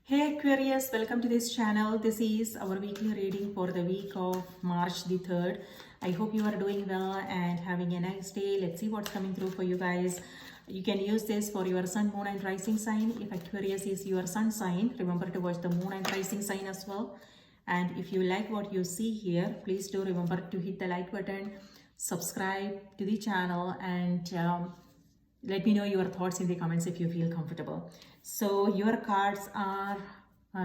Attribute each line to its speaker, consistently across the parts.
Speaker 1: Hey Aquarius, welcome to this channel. This is our weekly reading for the week of March the 3rd. I hope you are doing well and having a nice day. Let's see what's coming through for you guys. You can use this for your sun, moon and rising sign. If Aquarius is your sun sign, remember to watch the moon and rising sign as well. And if you like what you see here, please do remember to hit the like button, subscribe to the channel, and let me know your thoughts in the comments if you feel comfortable. So your cards are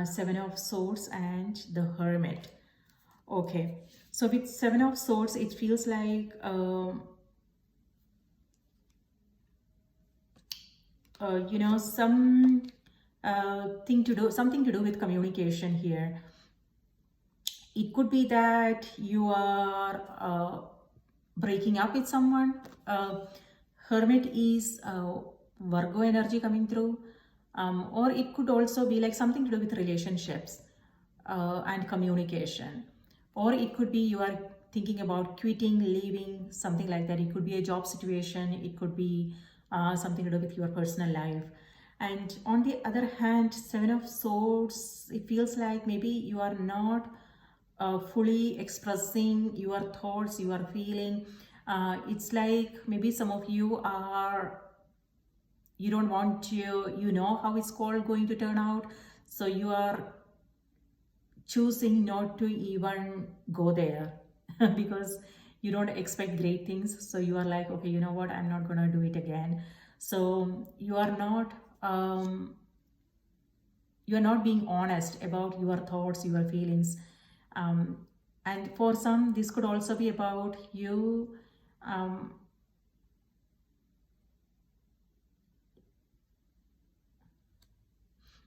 Speaker 1: Seven of Swords and the Hermit. Okay, so with Seven of Swords, it feels like something to do with communication here. It could be that you are breaking up with someone. Hermit is Virgo energy coming through, or it could also be like something to do with relationships and communication, or it could be you are thinking about quitting, leaving, something like that. It could be a job situation, it could be something to do with your personal life. And on the other hand, Seven of Swords, it feels like maybe you are not fully expressing your thoughts, your feeling. It's like maybe some of you you don't want to, how it's going to turn out. So you are choosing not to even go there because you don't expect great things. So you are like, okay, you know what, I'm not gonna do it again. So you are not being honest about your thoughts, your feelings. And for some, this could also be about you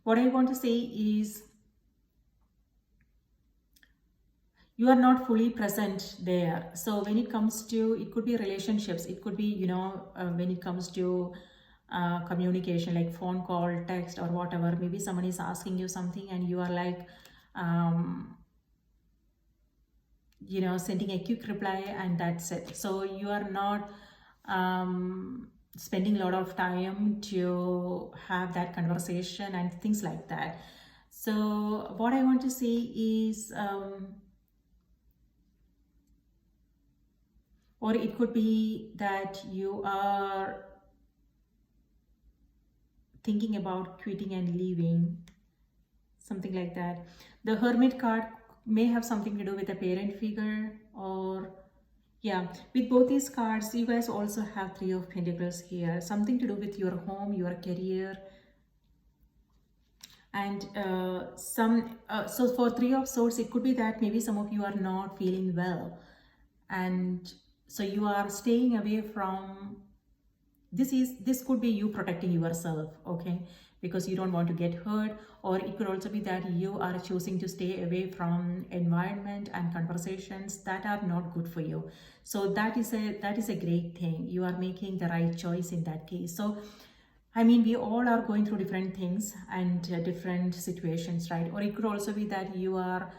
Speaker 1: what I want to say is you are not fully present there. So when it comes to, it could be relationships, it could be, when it comes to communication, like phone call, text, or whatever. Maybe someone is asking you something and you are like, sending a quick reply and that's it. So you are not spending a lot of time to have that conversation and things like that. So what I want to say is, or it could be that you are thinking about quitting and leaving, something like that. The Hermit card may have something to do with a parent figure, or yeah, with both these cards, you guys also have Three of Pentacles here, something to do with your home, your career. And so for Three of Swords, it could be that maybe some of you are not feeling well, and so you are staying away from this could be you protecting yourself, okay, because you don't want to get hurt. Or it could also be that you are choosing to stay away from environment and conversations that are not good for you. So that is a great thing. You are making the right choice in that case. So I mean, we all are going through different things and different situations, right? Or it could also be that you are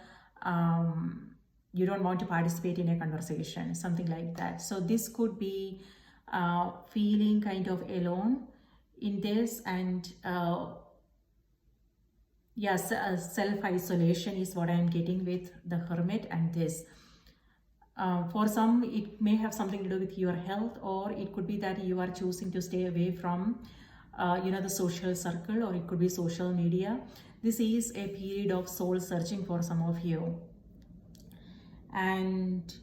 Speaker 1: you don't want to participate in a conversation, something like that. So this could be feeling kind of alone in this, and yes, self-isolation is what I'm getting with the Hermit and this. For some, it may have something to do with your health, or it could be that you are choosing to stay away from the social circle, or it could be social media. This is a period of soul searching for some of you, and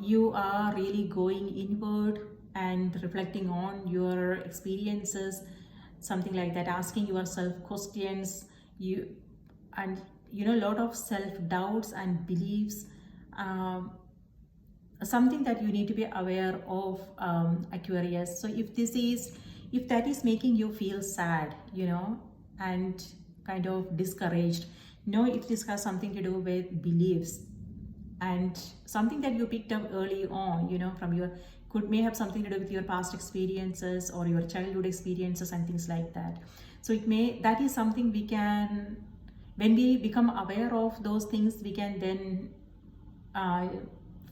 Speaker 1: you are really going inward and reflecting on your experiences, something like that, asking yourself questions, a lot of self-doubts and beliefs, something that you need to be aware of, Aquarius. So if that is making you feel sad, and kind of discouraged, if this has something to do with beliefs and something that you picked up early on, from your may have something to do with your past experiences or your childhood experiences and things like that. So that is something we can, when we become aware of those things, we can then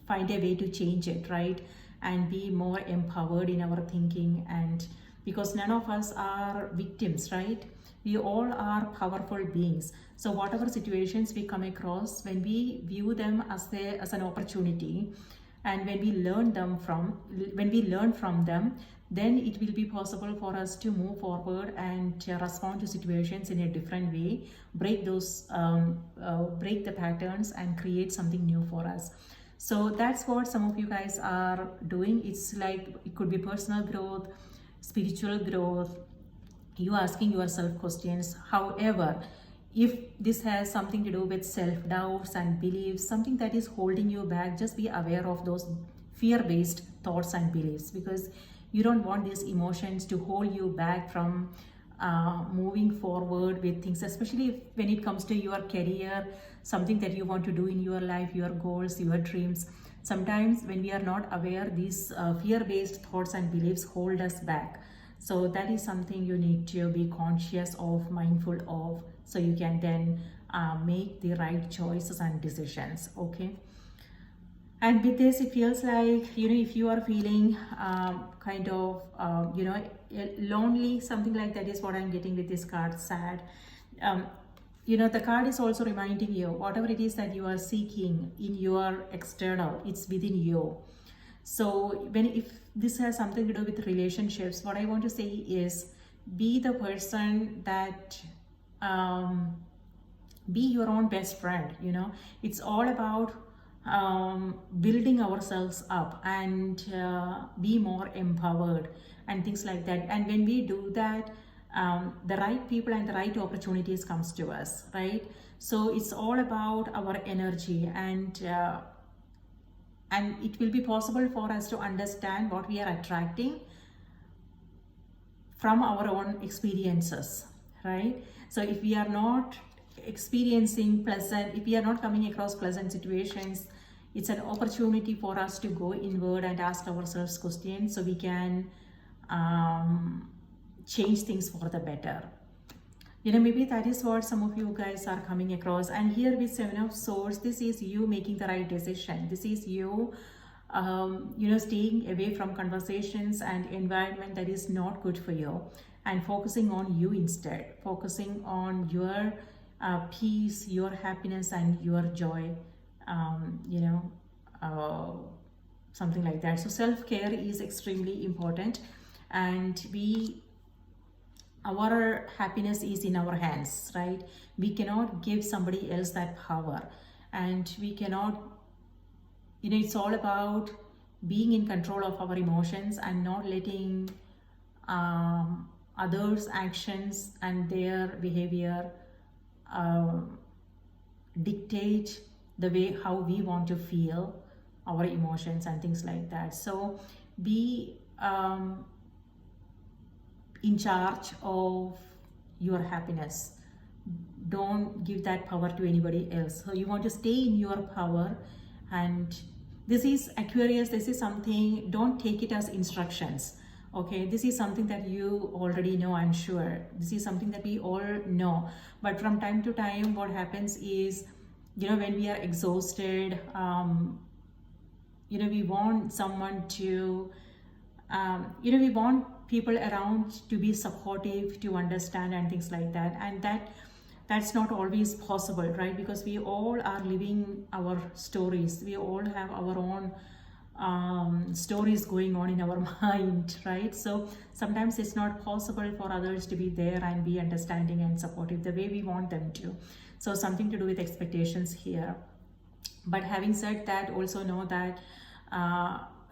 Speaker 1: find a way to change it, right? And be more empowered in our thinking. And because none of us are victims, right? We all are powerful beings. So whatever situations we come across, when we view them as an opportunity, and when we learn from them, then it will be possible for us to move forward and respond to situations in a different way, break break the patterns and create something new for us. So that's what some of you guys are doing. It's like it could be personal growth, spiritual growth, you asking yourself questions. However, if this has something to do with self-doubts and beliefs, something that is holding you back, just be aware of those fear-based thoughts and beliefs, because you don't want these emotions to hold you back from moving forward with things, especially when it comes to your career, something that you want to do in your life, your goals, your dreams. Sometimes when we are not aware, these fear-based thoughts and beliefs hold us back. So that is something you need to be conscious of, mindful of, so you can then make the right choices and decisions. Okay. And with this, it feels like, if you are feeling kind of, lonely, something like that is what I'm getting with this card, sad. The card is also reminding you, whatever it is that you are seeking in your external, it's within you. So if this has something to do with relationships, what I want to say is, be the person that, be your own best friend. It's all about building ourselves up and be more empowered and things like that. And when we do that, the right people and the right opportunities comes to us, right? So it's all about our energy, and it will be possible for us to understand what we are attracting from our own experiences, right? So if we are not experiencing pleasant, if we are not coming across pleasant situations, it's an opportunity for us to go inward and ask ourselves questions, so we can change things for the better. Maybe that is what some of you guys are coming across. And here with Seven of Swords, this is you making the right decision. This is you staying away from conversations and environment that is not good for you, and focusing on you instead, focusing on your peace, your happiness and your joy, something like that. So self-care is extremely important, and our happiness is in our hands, right? We cannot give somebody else that power, and we cannot, it's all about being in control of our emotions and not letting others' actions and their behavior dictate the way how we want to feel our emotions and things like that. So be in charge of your happiness. Don't give that power to anybody else. So you want to stay in your power. And this is Aquarius, this is something, don't take it as instructions. Okay, this is something that you already know, I'm sure. This is something that we all know. But from time to time, what happens is, when we are exhausted, we want someone to, we want people around to be supportive, to understand and things like that. And that's not always possible, right? Because we all are living our stories. We all have our own stories going on in our mind, right? So sometimes it's not possible for others to be there and be understanding and supportive the way we want them to. So something to do with expectations here. But having said that, also know that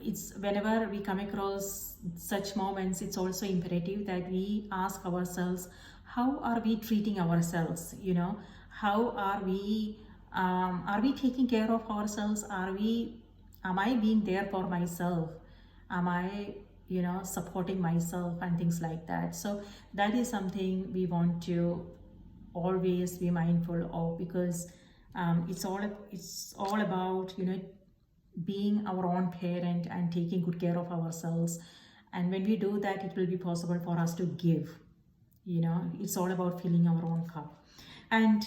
Speaker 1: it's whenever we come across such moments, it's also imperative that we ask ourselves, how are we treating ourselves? How are we taking care of ourselves? Am I being there for myself? Am I supporting myself and things like that? So that is something we want to always be mindful of, because it's all about being our own parent and taking good care of ourselves. And when we do that, it will be possible for us to give. It's all about filling our own cup. And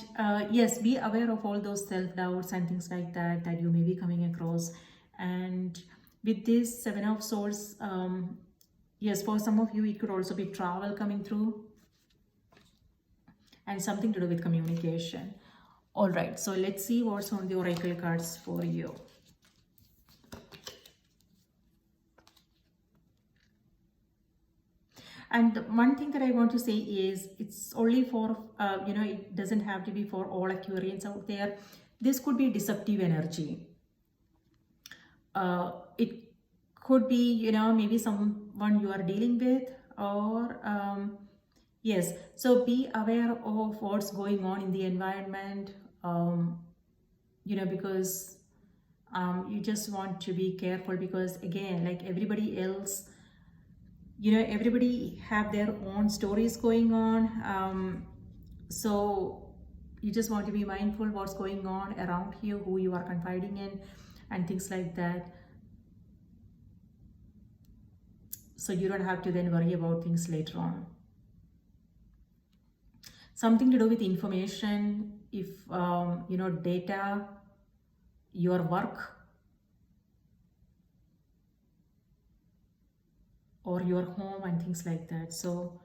Speaker 1: yes, be aware of all those self-doubts and things like that that you may be coming across. And with this Seven of Swords, yes, for some of you it could also be travel coming through. and something to do with communication. All right, so let's see what's on the oracle cards for you. And one thing that I want to say is it's only for, it doesn't have to be for all Aquarians out there. This could be deceptive energy. It could be, maybe someone you are dealing with, or yes. So be aware of what's going on in the environment, because you just want to be careful, because again, like everybody else, everybody have their own stories going on. So you just want to be mindful what's going on around you, who you are confiding in, and things like that. So you don't have to then worry about things later on. Something to do with information, if, data, your work, or your home and things like that. So,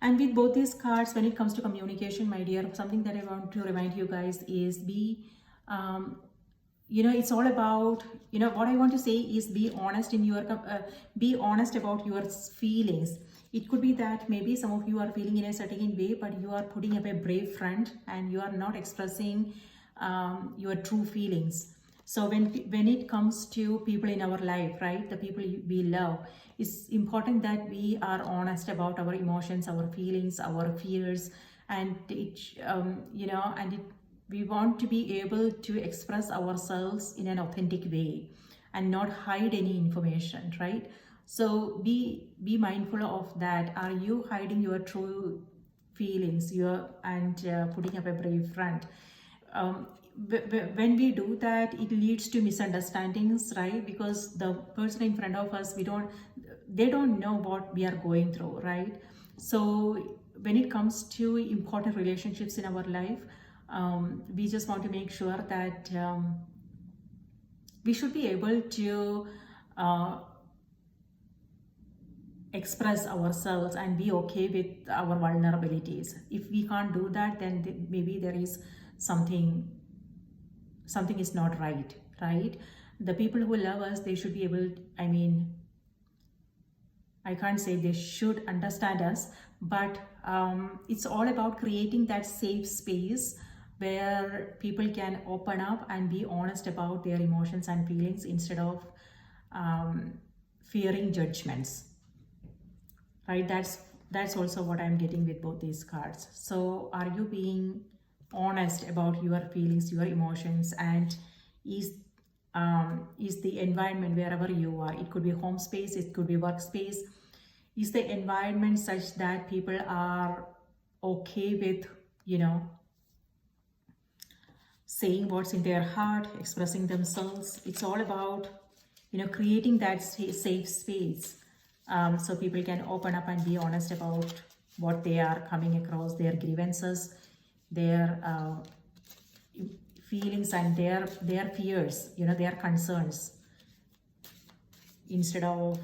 Speaker 1: and with both these cards, when it comes to communication, my dear, something that I want to remind you guys is be, it's all about, what I want to say is be honest in your, be honest about your feelings. It could be that maybe some of you are feeling in a certain way, but you are putting up a brave front and you are not expressing your true feelings. So when it comes to people in our life, right, the people we love, it's important that we are honest about our emotions, our feelings, our fears, and we want to be able to express ourselves in an authentic way and not hide any information, right? So be mindful of that. Are you hiding your true feelings, putting up a brave front? When we do that, it leads to misunderstandings, right? Because the person in front of us, they don't know what we are going through, right? So when it comes to important relationships in our life, we just want to make sure that we should be able to express ourselves and be okay with our vulnerabilities. If we can't do that, then maybe there is something is not right, right? The people who love us, they should be able, I can't say they should understand us, but it's all about creating that safe space where people can open up and be honest about their emotions and feelings instead of fearing judgments, right? That's also what I'm getting with both these cards. So are you being honest about your feelings, your emotions, and is the environment wherever you are, it could be home space, it could be workspace, is the environment such that people are okay with, saying what's in their heart, expressing themselves? It's all about, creating that safe space, so people can open up and be honest about what they are coming across, their grievances, their feelings, and their fears, their concerns, instead of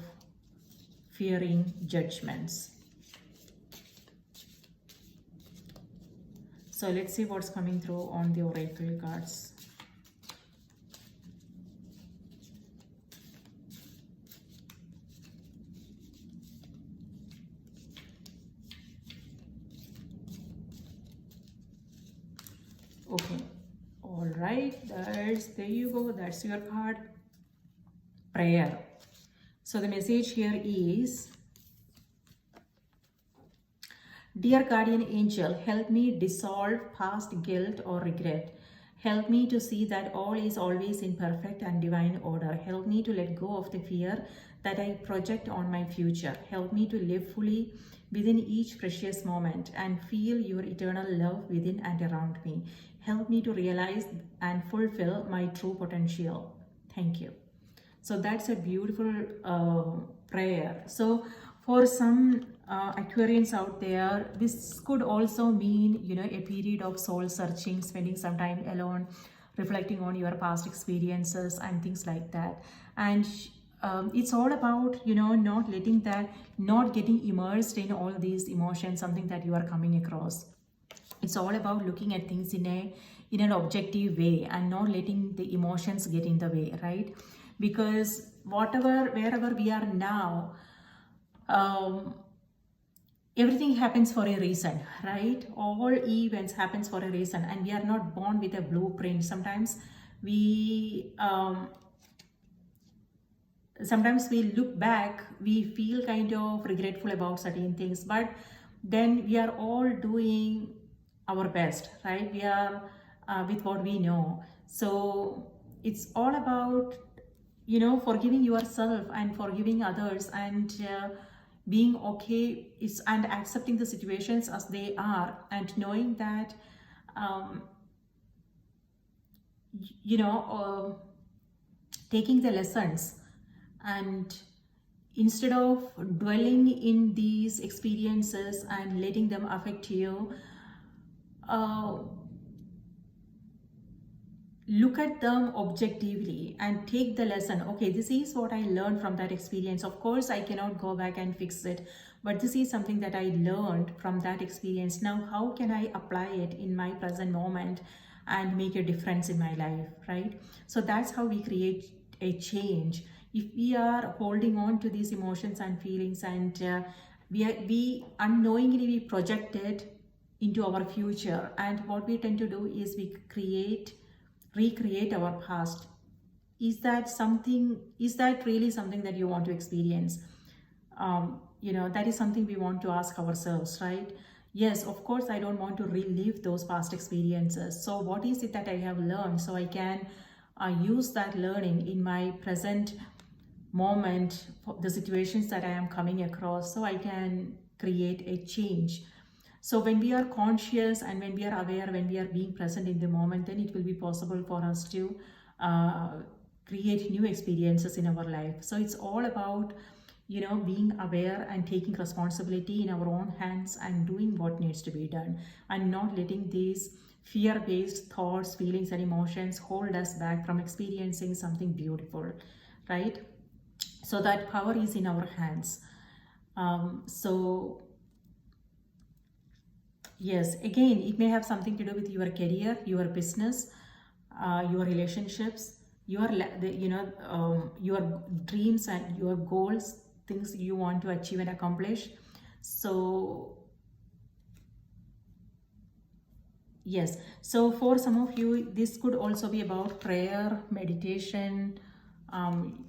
Speaker 1: fearing judgments. So let's see what's coming through on the oracle cards. Okay, all right, there you go, that's your card. Prayer. So the message here is, dear guardian angel, help me dissolve past guilt or regret. Help me to see that all is always in perfect and divine order. Help me to let go of the fear that I project on my future. Help me to live fully within each precious moment and feel your eternal love within and around me. Help me to realize and fulfill my true potential. Thank you. So that's a beautiful prayer. So for some Aquarians out there, this could also mean, a period of soul searching, spending some time alone, reflecting on your past experiences and things like that. And it's all about, you know, not letting that, not getting immersed in all these emotions, something that you are coming across. It's all about looking at things in an objective way and not letting the emotions get in the way, right? Because wherever we are now, um, everything happens for a reason, right? All events happens for a reason, and we are not born with a blueprint. We sometimes we look back, we feel kind of regretful about certain things, but then we are all doing our best, right? We are with what we know. So it's all about, you know, forgiving yourself and forgiving others, and being okay is, and accepting the situations as they are, and knowing that um, you know, taking the lessons, and instead of dwelling in these experiences and letting them affect you, uh, look at them objectively and take the lesson. Okay, this is what I learned from that experience. Of course, I cannot go back and fix it, but this is something that I learned from that experience. Now, how can I apply it in my present moment and make a difference in my life, right? So that's how we create a change. If we are holding on to these emotions and feelings, and we unknowingly we project it into our future, and what we tend to do is we recreate our past. Is that really something that you want to experience? You know, that is something we want to ask ourselves, right? Yes, of course, I don't want to relive those past experiences. So what is it that I have learned, so I can use that learning in my present moment for the situations that I am coming across, so I can create a change. So when we are conscious and when we are aware, when we are being present in the moment, then it will be possible for us to uh, create new experiences in our life. So it's all about, you know, being aware and taking responsibility in our own hands and doing what needs to be done, and not letting these fear-based thoughts, feelings, and emotions hold us back from experiencing something beautiful, right? So that power is in our hands. So yes, again, it may have something to do with your career, your business, your relationships, your dreams and your goals, things you want to achieve and accomplish. So yes, so for some of you, this could also be about prayer, meditation,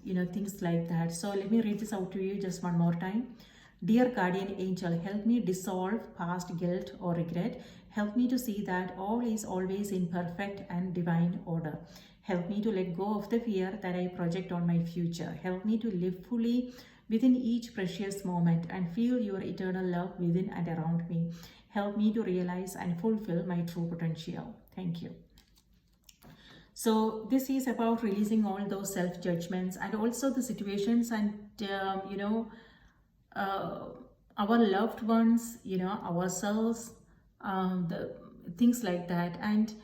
Speaker 1: you know, things like that. So let me read this out to you just one more time. Dear guardian angel, help me dissolve past guilt or regret. Help me to see that all is always in perfect and divine order. Help me to let go of the fear that I project on my future. Help me to live fully within each precious moment and feel your eternal love within and around me. Help me to realize and fulfill my true potential. Thank you. So this is about releasing all those self-judgments and also the situations and, you know, our loved ones, you know, ourselves, the things like that, and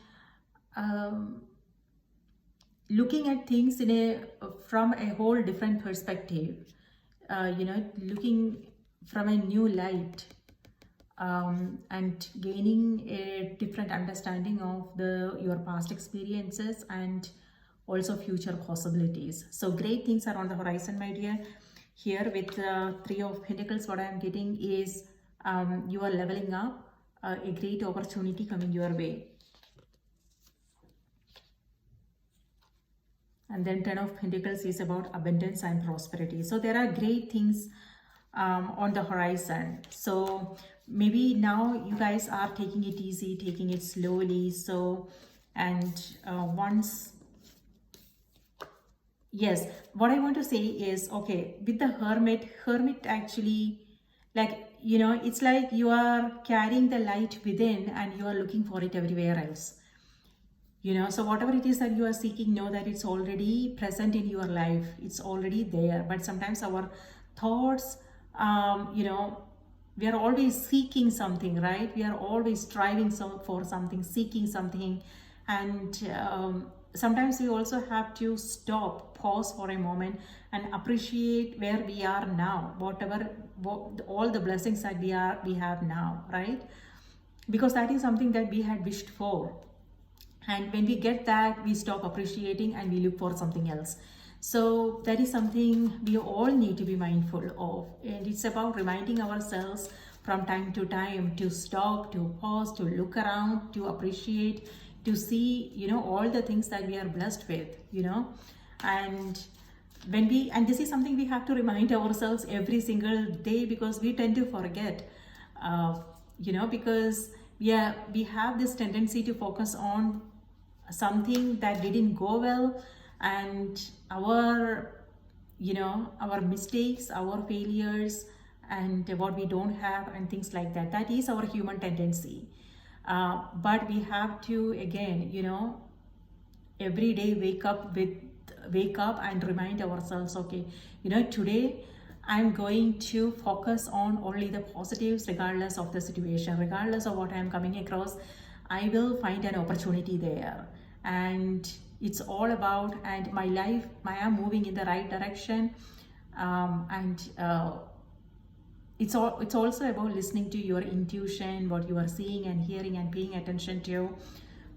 Speaker 1: looking at things in a from a whole different perspective, you know, looking from a new light, and gaining a different understanding of your past experiences and also future possibilities. So great things are on the horizon, my dear. Here with Three of Pentacles, what I am getting is you are leveling up, a great opportunity coming your way. And then Ten of Pentacles is about abundance and prosperity. So there are great things on the horizon. So maybe now you guys are taking it easy, taking it slowly. So, and once, yes, what I want to say is, okay, with the hermit actually, like, you know, it's like you are carrying the light within and you are looking for it everywhere else. You know, so whatever it is that you are seeking, know that it's already present in your life. It's already there. But sometimes our thoughts, you know, we are always seeking something, right? We are always striving for something, seeking something. And sometimes we also have to stop, pause for a moment, and appreciate where we are now, all the blessings that we have now, right? Because that is something that we had wished for, and when we get that, we stop appreciating and we look for something else. So that is something we all need to be mindful of, and it's about reminding ourselves from time to time to stop, to pause, to look around, to appreciate, to see, all the things that we are blessed with, and this is something we have to remind ourselves every single day, because we tend to forget, because we have this tendency to focus on something that didn't go well, and our mistakes, our failures, and what we don't have, and things like that. That is our human tendency. But we have to, again, every day wake up and remind ourselves, okay, today I'm going to focus on only the positives, regardless of the situation, regardless of what I'm coming across. I will find an opportunity there, and it's all about, and my life, I am moving in the right direction, and it's also about listening to your intuition, what you are seeing and hearing and paying attention to,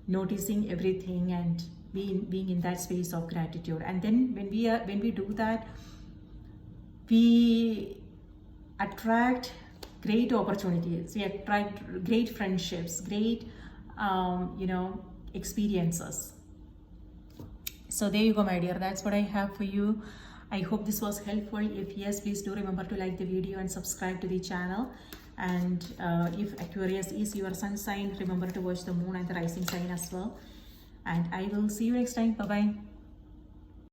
Speaker 1: noticing everything, and being in that space of gratitude. And then when we do that, we attract great opportunities, we attract great friendships, great experiences. So there you go, my dear, that's what I have for you. I hope this was helpful. If yes, please do remember to like the video and subscribe to the channel. And if Aquarius is your sun sign, remember to watch the moon and the rising sign as well. And I will see you next time. Bye bye.